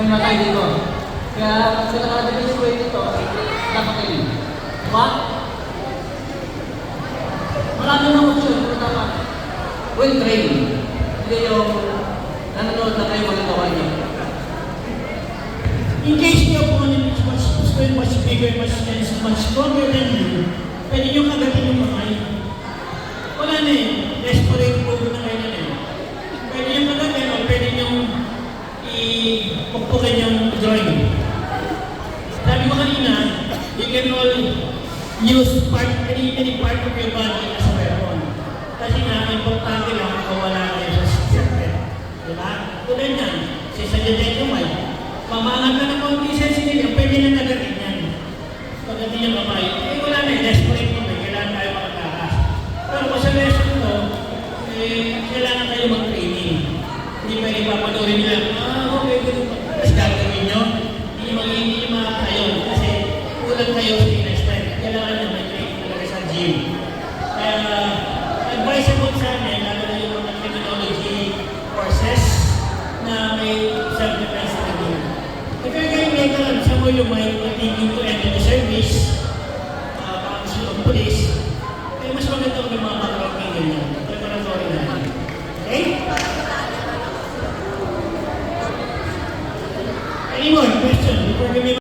na tayo dito. Kaya sa nakadepis ko dito, dapat kayo. Diba? Marami ng option, pero dapat well-trained. Hindi yung nanonood na kayo magagawa niyo. In case the opponent is much bigger, much stronger than you, pwede nyo kagatin yung kamay. Wala na eh. Desperate move na kayo na eh. Pwede nyo kagatin o pwede nyo ipukpukin yung drawing. Sabi ko kanina, you can all use any part of your body as a weapon. Kasi nga, importante lang kung wala kayo sa circuit. Diba? Tulad yan, si Sajadete White. Mamangat ka ng konti sensitive, pwede na nagatin yan. Pagdating yung kamay, eh wala na eh, desperate mo eh, kailangan tayo makatakas. Pero kung sa lesson ko, kailangan kayo mag-training. Hindi pa ipapanurin nyo lang, okay, ganun pa. Tapos gagawin nyo, hindi nyo makakayo kasi kulang kayo sa inner strength. Kailangan nyo may training talaga sa gym. Kaya, advisable sa amin, lalo na yung mga criminology courses na may self-defense training. If you're getting later on, some of you might continue to enter the service,